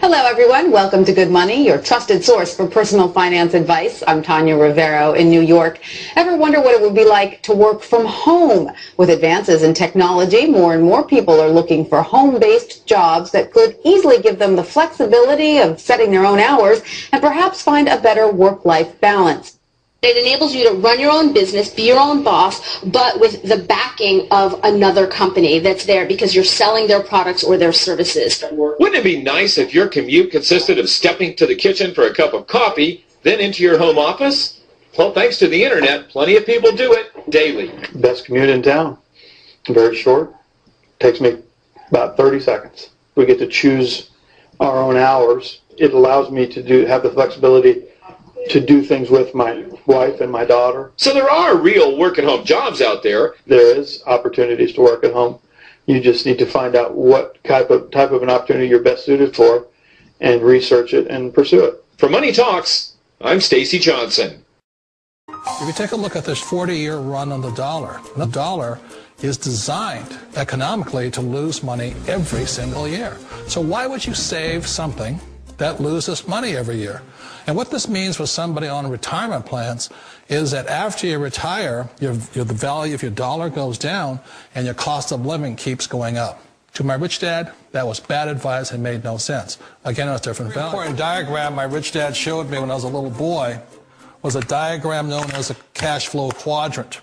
Hello, everyone. Welcome to Good Money, your trusted source for personal finance advice. I'm Tanya Rivero in New York. Ever wonder what it would be like to work from home? With advances in technology, more and more people are looking for home-based jobs that could easily give them the flexibility of setting their own hours and perhaps find a better work-life balance. It enables you to run your own business, be your own boss, but with the backing of another company that's there because you're selling their products or their services. Wouldn't it be nice if your commute consisted of stepping to the kitchen for a cup of coffee, then into your home office? Well, thanks to the internet, plenty of people do it daily. Best commute in town. Very short. Takes me about 30 seconds. We get to choose our own hours. It allows me to have the flexibility to do things with my wife and my daughter. So there are real work-at-home jobs out there. There is opportunities to work at home. You just need to find out what type of an opportunity you're best suited for and research it and pursue it. For Money Talks, I'm Stacy Johnson. If you take a look at this 40-year run on the dollar is designed economically to lose money every single year. So why would you save something that loses money every year? And what this means for somebody on retirement plans is that after you retire, the value of your dollar goes down and your cost of living keeps going up. To my rich dad, that was bad advice and made no sense. Again, it was different value. The important diagram my rich dad showed me when I was a little boy was a diagram known as a cash flow quadrant.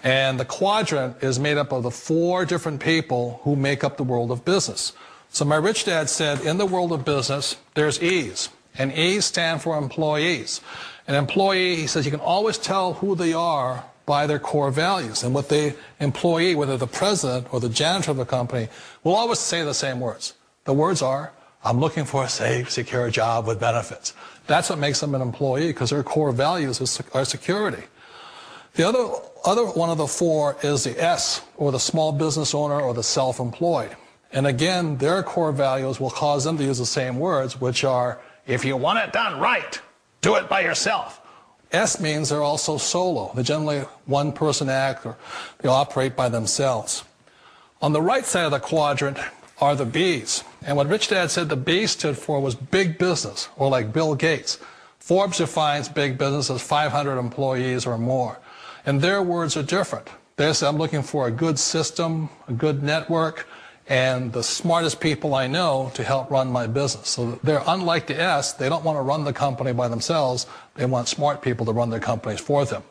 And the quadrant is made up of the 4 different people who make up the world of business. So my rich dad said, in the world of business, there's E's. And E's stand for employees. An employee, he says, you can always tell who they are by their core values. And what the employee, whether the president or the janitor of the company, will always say the same words. The words are, I'm looking for a safe, secure job with benefits. That's what makes them an employee, because their core values are security. The other one of the 4 is the S, or the small business owner or the self-employed. And again, their core values will cause them to use the same words, which are, if you want it done right, do it by yourself. S means they're also solo. They're generally one-person act, or they operate by themselves. On the right side of the quadrant are the B's. And what Rich Dad said the B stood for was big business, or like Bill Gates. Forbes defines big business as 500 employees or more. And their words are different. They say, I'm looking for a good system, a good network, and the smartest people I know to help run my business. So they're unlike the S. They don't want to run the company by themselves. They want smart people to run their companies for them.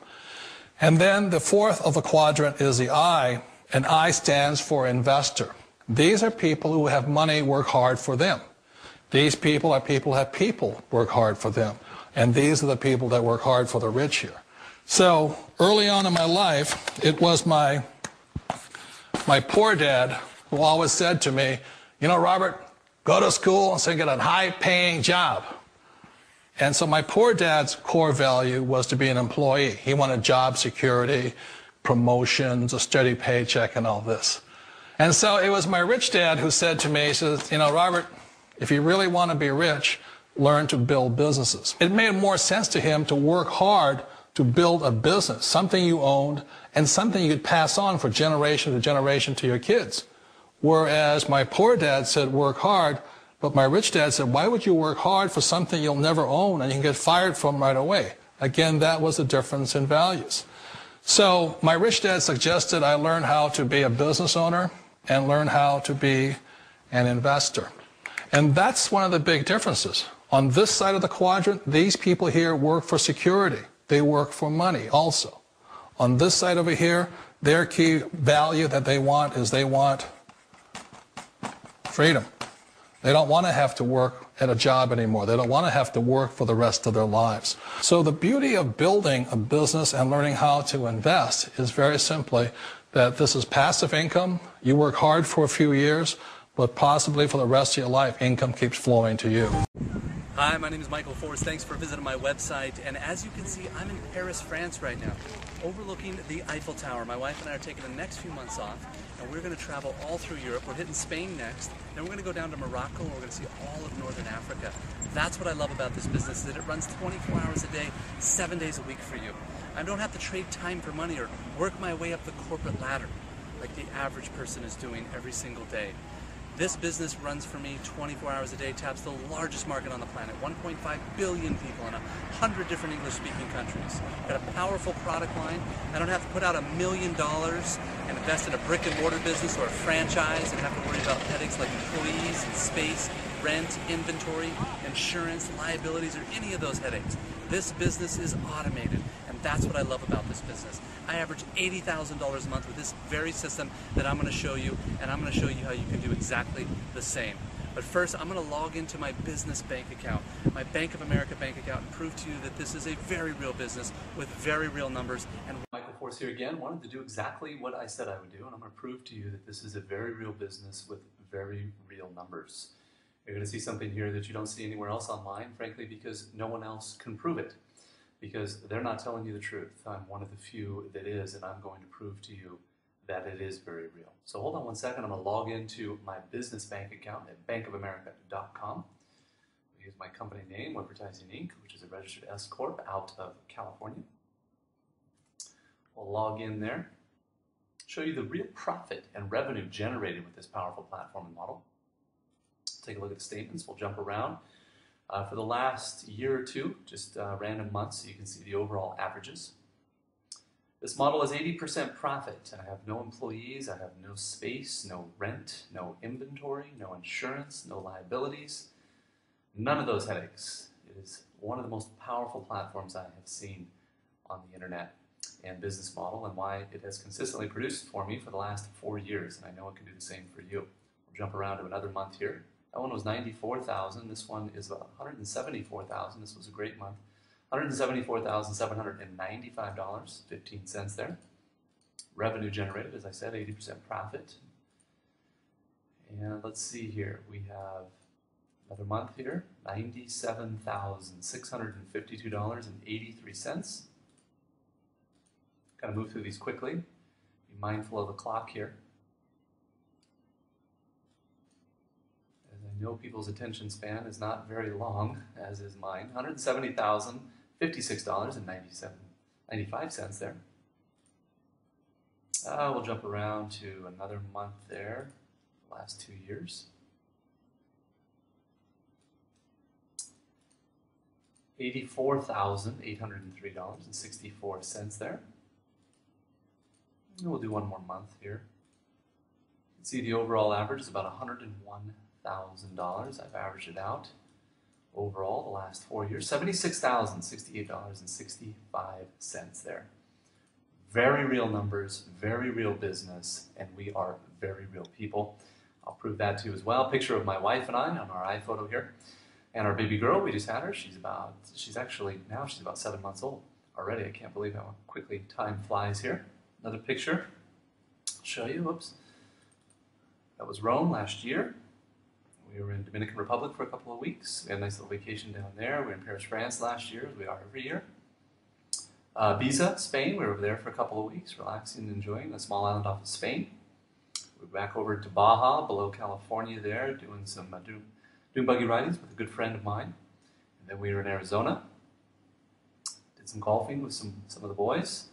And then the 4th of the quadrant is the I, and I stands for investor. These are people who have money work hard for them. These people are people who have people work hard for them. And these are the people that work hard for the rich here. So early on in my life, it was my poor dad who always said to me, you know, Robert, go to school and so get a high-paying job. And so my poor dad's core value was to be an employee. He wanted job security, promotions, a steady paycheck, and all this. And so it was my rich dad who said to me, he says, you know, Robert, if you really want to be rich, learn to build businesses. It made more sense to him to work hard to build a business, something you owned, and something you could pass on for generation to generation to your kids. Whereas my poor dad said work hard, but my rich dad said, why would you work hard for something you'll never own and you can get fired from right away? Again, that was the difference in values. So my rich dad suggested I learn how to be a business owner and learn how to be an investor. And that's one of the big differences. On this side of the quadrant, these people here work for security. They work for money also. On this side over here, their key value that they want is they want freedom. They don't want to have to work at a job anymore. They don't want to have to work for the rest of their lives. So the beauty of building a business and learning how to invest is very simply that this is passive income. You work hard for a few years, but possibly for the rest of your life, income keeps flowing to you. Hi, my name is Michael Forrest. Thanks for visiting my website. And as you can see, I'm in Paris, France right now, overlooking the Eiffel Tower. My wife and I are taking the next few months off, and we're going to travel all through Europe. We're hitting Spain next, then we're going to go down to Morocco, and we're going to see all of Northern Africa. That's what I love about this business, that it runs 24 hours a day, 7 days a week for you. I don't have to trade time for money or work my way up the corporate ladder like the average person is doing every single day. This business runs for me 24 hours a day, taps the largest market on the planet, 1.5 billion people in 100 different English-speaking countries. Got a powerful product line. I don't have to put out $1 million and invest in a brick-and-mortar business or a franchise and have to worry about headaches like employees and space, rent, inventory, insurance, liabilities, or any of those headaches. This business is automated, and that's what I love about this business. I average $80,000 a month with this very system that I'm going to show you, and I'm going to show you how you can do exactly the same. But first, I'm going to log into my business bank account, my Bank of America bank account, and prove to you that this is a very real business with very real numbers. And Michael Force here again, wanted to do exactly what I said I would do, and I'm going to prove to you that this is a very real business with very real numbers. You're going to see something here that you don't see anywhere else online, frankly, because no one else can prove it. Because they're not telling you the truth. I'm one of the few that is, and I'm going to prove to you that it is very real. So hold on one second. I'm going to log into my business bank account at bankofamerica.com. I use my company name, Advertising Inc., which is a registered S Corp out of California. We'll log in there, show you the real profit and revenue generated with this powerful platform and model. Take a look at the statements. We'll jump around. For the last year or two, just random months, so you can see the overall averages. This model is 80% profit. I have no employees, I have no space, no rent, no inventory, no insurance, no liabilities, none of those headaches. It is one of the most powerful platforms I have seen on the internet and business model, and why it has consistently produced for me for the last 4 years, and I know it can do the same for you. We'll jump around to another month here. That one was $94,000. This one is about $174,000. This was a great month. $174,795, 15 cents there. Revenue generated, as I said, 80% profit. And let's see here. We have another month here, $97,652.83. Kind of move through these quickly. Be mindful of the clock here. I know people's attention span is not very long, as is mine. $170,056.95 there. We'll jump around to another month there, the last 2 years. $84,803.64 there. And we'll do one more month here. You can see the overall average is about $101,000. I've averaged it out overall the last 4 years. $76,068.65 there. Very real numbers, very real business, and we are very real people. I'll prove that to you as well. Picture of my wife and I on our iPhoto here. And our baby girl, we just had her. She's about 7 months old already. I can't believe how quickly time flies here. Another picture. I'll show you. Whoops. That was Rome last year. We were in Dominican Republic for a couple of weeks. We had a nice little vacation down there. We were in Paris, France last year, as we are every year. Ibiza, Spain. We were over there for a couple of weeks, relaxing and enjoying a small island off of Spain. We're back over to Baja, below California there, doing some doing buggy ridings with a good friend of mine. And then we were in Arizona. Did some golfing with some of the boys,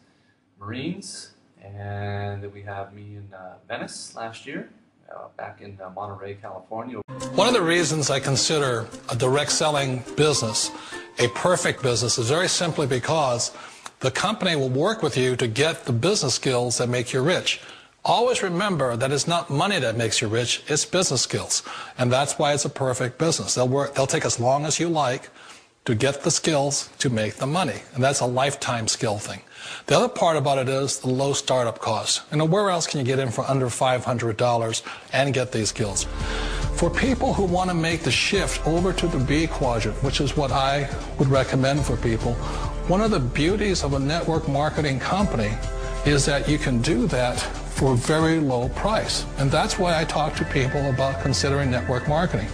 Marines. And then we have me in Venice last year, back in Monterey, California. One of the reasons I consider a direct selling business a perfect business is very simply because the company will work with you to get the business skills that make you rich. Always remember that it's not money that makes you rich, it's business skills. And that's why it's a perfect business. They'll take as long as you like to get the skills to make the money. And that's a lifetime skill thing. The other part about it is the low startup cost. You know, where else can you get in for under $500 and get these skills? For people who want to make the shift over to the B quadrant, which is what I would recommend for people, one of the beauties of a network marketing company is that you can do that for a very low price. And that's why I talk to people about considering network marketing.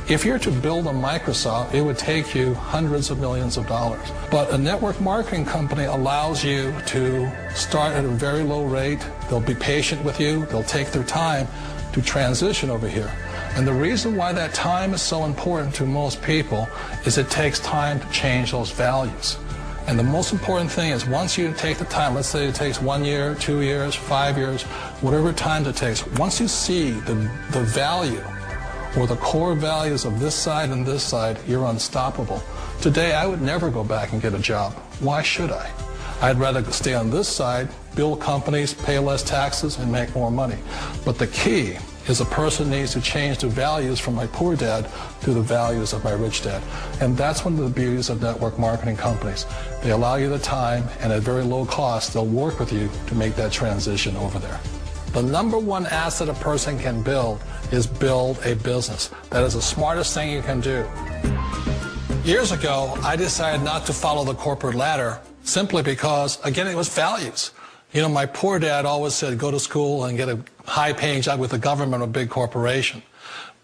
If you're to build a Microsoft, it would take you hundreds of millions of dollars. But a network marketing company allows you to start at a very low rate. They'll be patient with you. They'll take their time to transition over here. And the reason why that time is so important to most people is it takes time to change those values. And the most important thing is once you take the time, let's say it takes 1 year, 2 years, 5 years, whatever time it takes, once you see the value or the core values of this side and this side, you're unstoppable. Today, I would never go back and get a job. Why should I? I'd rather stay on this side, build companies, pay less taxes, and make more money. But the key is a person needs to change the values from my poor dad to the values of my rich dad. And that's one of the beauties of network marketing companies. They allow you the time, and at very low cost, they'll work with you to make that transition over there. The number one asset a person can build is build a business. That is the smartest thing you can do. Years ago, I decided not to follow the corporate ladder simply because, again, it was values. You know, my poor dad always said, go to school and get a high-paying job with the government or a big corporation.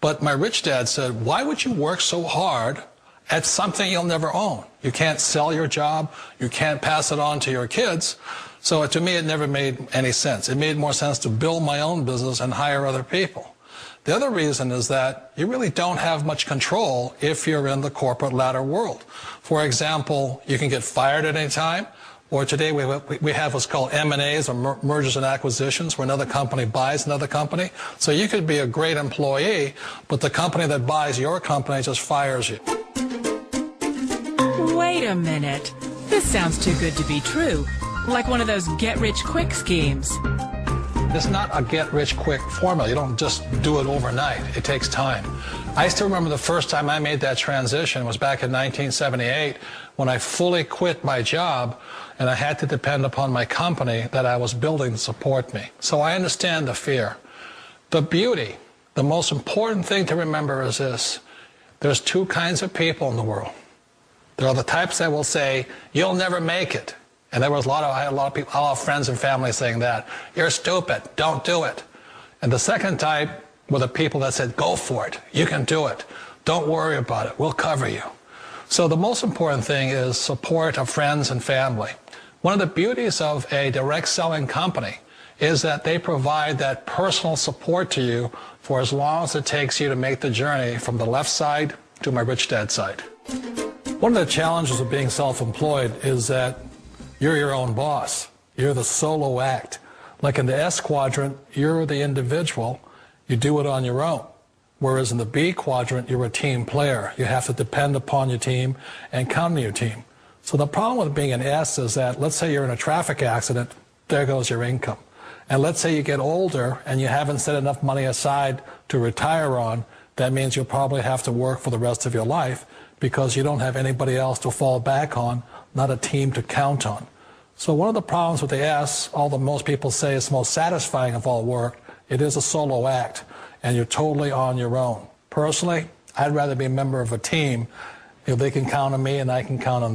But my rich dad said, why would you work so hard at something you'll never own? You can't sell your job. You can't pass it on to your kids. So to me, it never made any sense. It made more sense to build my own business and hire other people. The other reason is that you really don't have much control if you're in the corporate ladder world. For example, you can get fired at any time. Or today we have what's called M&As, or mergers and acquisitions, where another company buys another company. So you could be a great employee, but the company that buys your company just fires you. Wait a minute. This sounds too good to be true. Like one of those get-rich-quick schemes. It's not a get-rich-quick formula. You don't just do it overnight. It takes time. I still remember the first time I made that transition was back in 1978 when I fully quit my job and I had to depend upon my company that I was building to support me. So I understand the fear. The beauty, the most important thing to remember is this. There's two kinds of people in the world. There are the types that will say, you'll never make it. And there was I had a lot of people, a lot of friends and family saying that. You're stupid. Don't do it. And the second type were the people that said, go for it. You can do it. Don't worry about it. We'll cover you. So the most important thing is support of friends and family. One of the beauties of a direct selling company is that they provide that personal support to you for as long as it takes you to make the journey from the left side to my rich dad side. One of the challenges of being self-employed is that you're your own boss. You're the solo act. Like in the S quadrant, you're the individual. You do it on your own. Whereas in the B quadrant, you're a team player. You have to depend upon your team and count on your team. So the problem with being an S is that, let's say you're in a traffic accident, there goes your income. And let's say you get older and you haven't set enough money aside to retire on, that means you'll probably have to work for the rest of your life because you don't have anybody else to fall back on, not a team to count on. So one of the problems with the S, although most people say it's the most satisfying of all work, it is a solo act, and you're totally on your own. Personally, I'd rather be a member of a team if they can count on me and I can count on them.